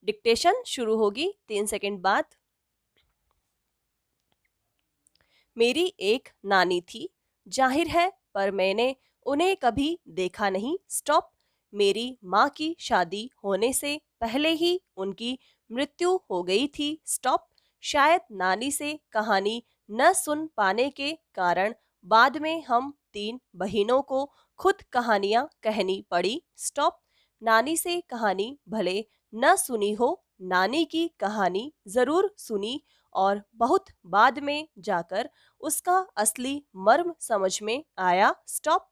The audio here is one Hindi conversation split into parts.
डिक्टेशन शुरू होगी 3 सेकंड बाद। मेरी एक नानी थी, जाहिर है, पर मैंने उन्हें कभी देखा नहीं। स्टॉप। मेरी माँ की शादी होने से पहले ही उनकी मृत्यु हो गई थी। स्टॉप। शायद नानी से कहानी न सुन पाने के कारण बाद में हम 3 बहनों को खुद कहानियां कहनी पड़ी। स्टॉप। नानी से कहानी भले न सुनी हो, नानी की कहानी जरूर सुनी और बहुत बाद में जाकर उसका असली मर्म समझ में आया। स्टॉप।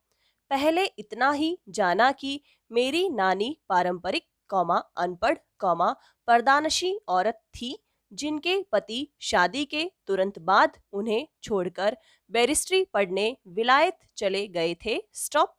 पहले इतना ही जाना कि मेरी नानी पारंपरिक अनपढ़ पर्दानशी औरत थी, जिनके पति शादी के तुरंत बाद उन्हें छोड़कर बैरिस्ट्री पढ़ने विलायत चले गए थे। स्टॉप।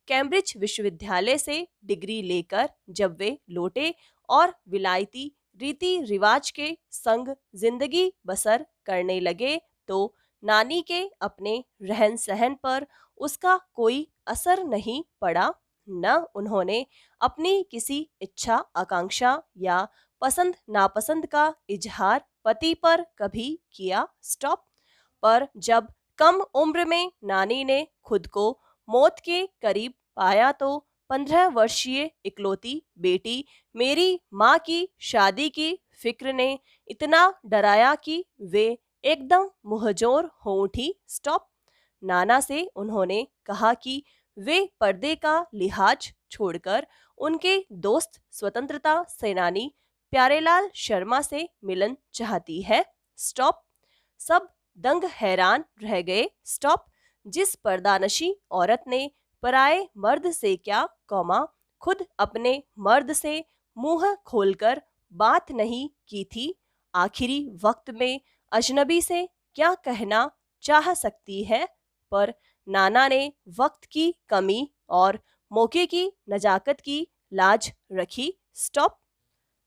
कैम्ब्रिज विश्वविद्यालय से डिग्री लेकर जब वे लौटे और विलायती रीति रिवाज के संग जिंदगी बसर करने लगे तो नानी के अपने रहन सहन पर उसका कोई असर नहीं पड़ा। न उन्होंने अपनी किसी इच्छा आकांक्षा या पसंद नापसंद का इजहार पति पर कभी किया। स्टॉप। पर जब कम उम्र में नानी ने खुद को मौत के करीब पाया तो 15 वर्षीय इकलौती बेटी मेरी माँ की शादी की फिक्र ने इतना डराया कि वे एकदम मुहजोर हो उठी। स्टॉप। नाना से उन्होंने कहा कि वे पर्दे का लिहाज छोड़कर उनके दोस्त स्वतंत्रता सेनानी प्यारेलाल शर्मा से मिलन चाहती है। स्टॉप। सब दंग हैरान रह गए। स्टॉप। जिस पर्दानशी औरत ने पराए मर्द से क्या खुद अपने मर्द से मुंह खोलकर बात नहीं की थी, आखिरी वक्त में अजनबी से क्या कहना चाह सकती है। पर नाना ने वक्त की कमी और मौके की नजाकत की लाज रखी। स्टॉप।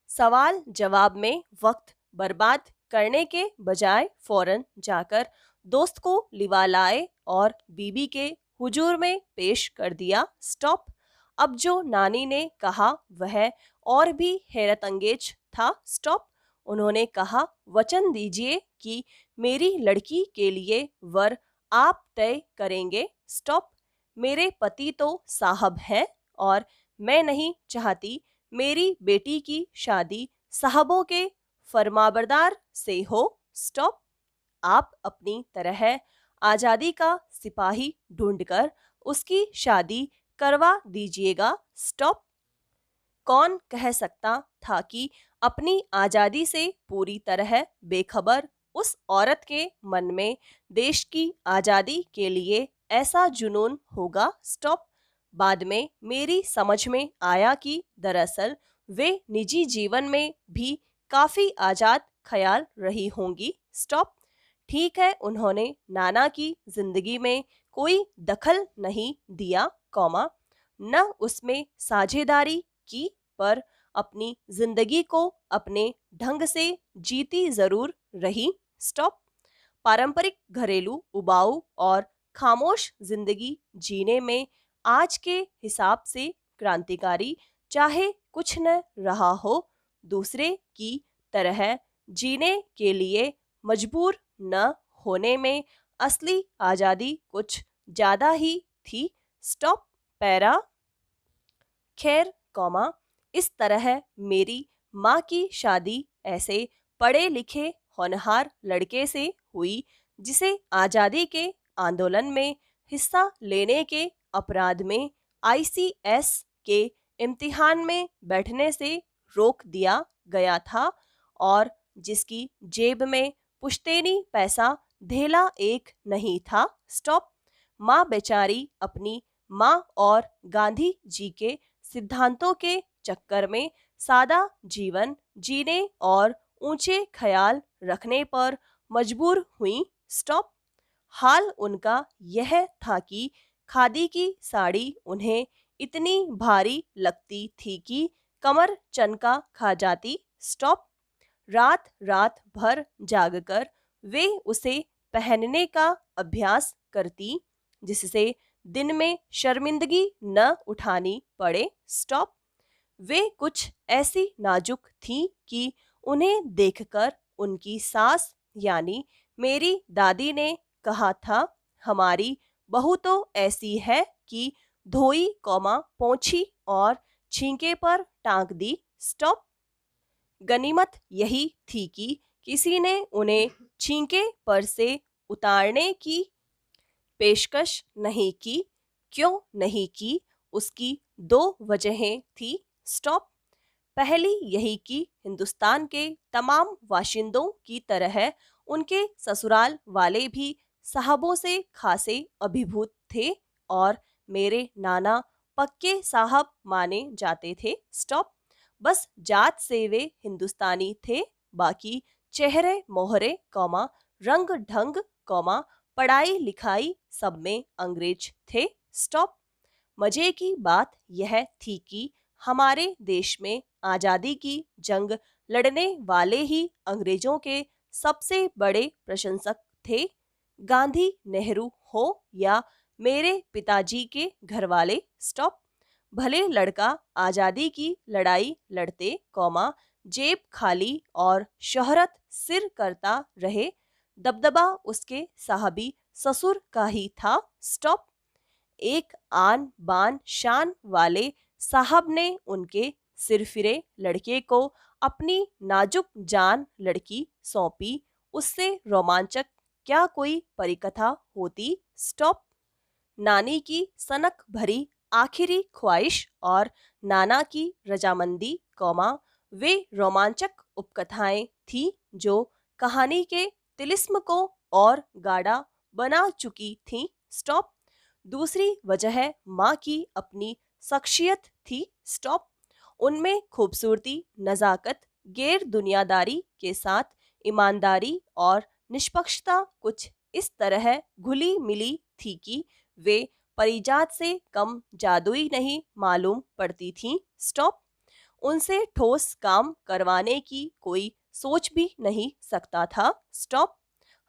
सवाल जवाब में वक्त बर्बाद करने के बजाय फौरन जाकर दोस्त को लिवा लाए और बीबी के हुजूर में पेश कर दिया। स्टॉप। अब जो नानी ने कहा वह और भी हैरत अंगेज था। स्टॉप। उन्होंने कहा, वचन दीजिए कि मेरी लड़की के लिए वर आप तय करेंगे। स्टॉप। मेरे पति तो साहब हैं और मैं नहीं चाहती मेरी बेटी की शादी साहबों के फरमाबरदार से हो। स्टॉप। आप अपनी तरह आजादी का सिपाही ढूंढकर उसकी शादी करवा दीजिएगा। स्टॉप। कौन कह सकता था कि अपनी आजादी से पूरी तरह बेखबर उस औरत के मन में देश की आजादी के लिए ऐसा जुनून होगा। स्टॉप। बाद में मेरी समझ में आया कि दरअसल वे निजी जीवन में भी काफी आजाद ख्याल रही होंगी। स्टॉप। ठीक है, उन्होंने नाना की जिंदगी में कोई दखल नहीं दिया, न उसमें साझेदारी की, पर अपनी जिंदगी को अपने ढंग से जीती जरूर रही। स्टॉप। पारंपरिक घरेलू उबाऊ और खामोश जिंदगी जीने में आज के हिसाब से क्रांतिकारी चाहे कुछ न रहा हो, दूसरे की तरह जीने के लिए मजबूर न होने में असली आजादी कुछ ज्यादा ही थी। स्टॉप। पैरा। खैर, इस तरह मेरी माँ की शादी ऐसे पढ़े लिखे होनहार लड़के से हुई जिसे आजादी के आंदोलन में हिस्सा लेने के अपराध में आईसीएस के इम्तिहान में बैठने से रोक दिया गया था और जिसकी जेब में पुश्तैनी पैसा धेला एक नहीं था। स्टॉप। माँ बेचारी अपनी माँ और गांधी जी के सिद्धांतों के चक्कर में सादा जीवन जीने और ऊंचे ख्याल रखने पर मजबूर हुई। स्टॉप। हाल उनका यह था कि खादी की साड़ी उन्हें इतनी भारी लगती थी कि कमर चनका खा जाती। स्टॉप। रात रात भर जागकर वे उसे पहनने का अभ्यास करती जिससे दिन में शर्मिंदगी न उठानी पड़े। स्टॉप। वे कुछ ऐसी नाजुक थीं कि उन्हें देखकर उनकी सास यानी मेरी दादी ने कहा था, हमारी बहू तो ऐसी है कि धोई पोंछी और छींके पर टांग दी। स्टॉप। गनीमत यही थी कि किसी ने उन्हें छींके पर से उतारने की पेशकश नहीं की। क्यों नहीं की? उसकी दो वजहें थी। स्टॉप। पहली यही कि हिंदुस्तान के तमाम वाशिंदों की तरह उनके ससुराल वाले भी साहबों से खासे अभिभूत थे और मेरे नाना पक्के साहब माने जाते थे। स्टॉप। बस जात से वे हिंदुस्तानी थे, बाकी चेहरे मोहरे रंग ढंग पढ़ाई लिखाई सब में अंग्रेज थे। स्टॉप। मजे की बात यह थी कि हमारे देश में आजादी की जंग लड़ने वाले ही अंग्रेजों के सबसे बड़े प्रशंसक थे। गांधी नेहरू हो या मेरे पिताजी के घरवाले। स्टॉप। भले लड़का आजादी की लड़ाई लड़ते जेब खाली और शोहरत सिर करता रहे, दबदबा उसके साहबी ससुर का ही था। स्टॉप। एक आन बान शान वाले साहब ने उनके सिरफिरे लड़के को अपनी नाजुक जान लड़की सौंपी। उससे रोमांचक क्या कोई परिकथा होती। स्टॉप। नानी की सनक भरी आखिरी ख्वाहिश और नाना की रजामंदी वे रोमांचक उपकथाएं थी जो कहानी के तिलिस्म को और गाढ़ा बना चुकी थीं। स्टॉप। दूसरी वजह माँ की अपनी शख्सियत थी। स्टॉप। उनमें खूबसूरती, नजाकत, गैर दुनियादारी के साथ ईमानदारी और निष्पक्षता कुछ इस तरह घुली मिली थी कि वे परिजात से कम जादुई नहीं मालूम पड़ती थीं। स्टॉप। उनसे ठोस काम करवाने की कोई सोच भी नहीं सकता था। स्टॉप।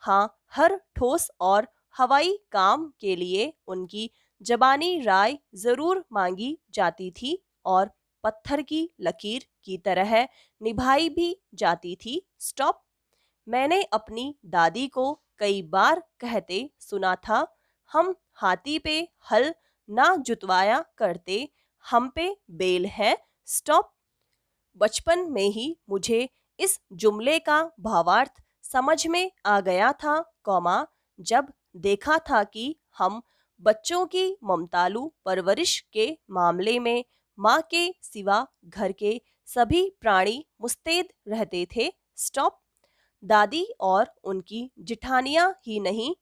हाँ, हर ठोस और हवाई काम के लिए उनकी जबानी राय जरूर मांगी जाती थी और पत्थर की लकीर की तरह निभाई भी जाती थी। स्टॉप। मैंने अपनी दादी को कई बार कहते सुना था, हम हाथी पे हल ना जुतवाया करते, हम पे बेल है। स्टॉप। बचपन में ही मुझे इस जुमले का भावार्थ समझ में आ गया था, जब देखा था कि हम बच्चों की ममतालू परवरिश के मामले में माँ के सिवा घर के सभी प्राणी मुस्तैद रहते थे। स्टॉप। दादी और उनकी जिठानियां ही नहीं,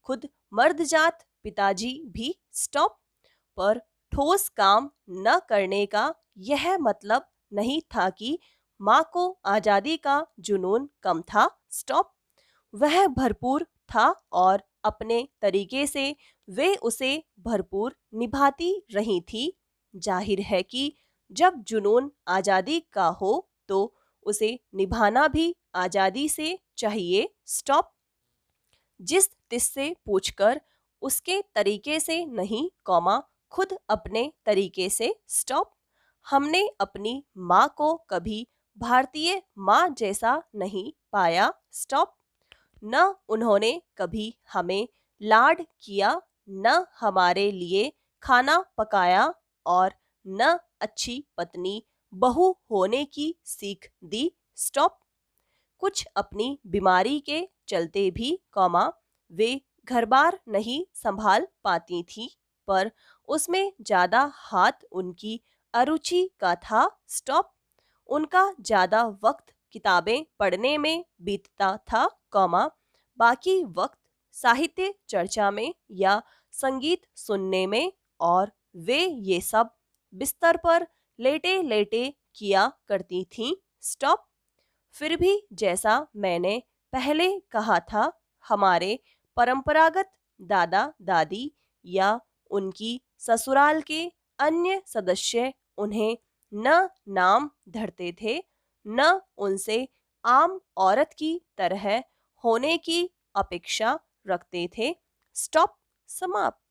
खुद मर्दजात पिताजी भी। स्टॉप। पर ठोस काम न करने का यह मतलब नहीं था कि माँ को आजादी का जुनून कम था। स्टॉप। वह भरपूर था और अपने तरीके से वे उसे भरपूर निभाती रही थी। जाहिर है कि जब जुनून आजादी का हो तो उसे निभाना भी आजादी से चाहिए। स्टॉप। जिस तिससे पूछकर उसके तरीके से नहीं, खुद अपने तरीके से। स्टॉप। हमने अपनी माँ को कभी भारतीय माँ जैसा नहीं पाया। स्टॉप। न उन्होंने कभी हमें लाड किया, न हमारे लिए खाना पकाया और न अच्छी पत्नी बहू होने की सीख दी। स्टॉप। कुछ अपनी बीमारी के चलते भी वे घर बार नहीं संभाल पाती थी, पर उसमें ज्यादा हाथ उनकी अरुचि का था। स्टॉप। उनका ज्यादा वक्त किताबें पढ़ने में बीतता था, बाकी वक्त साहित्य चर्चा में या संगीत सुनने में, और वे ये सब बिस्तर पर लेटे लेटे किया करती थीं। स्टॉप। फिर भी जैसा मैंने पहले कहा था, हमारे परंपरागत दादा दादी या उनकी ससुराल के अन्य सदस्य उन्हें न नाम धरते थे, न उनसे आम औरत की तरह होने की अपेक्षा रखते थे। स्टॉप। समाप्त।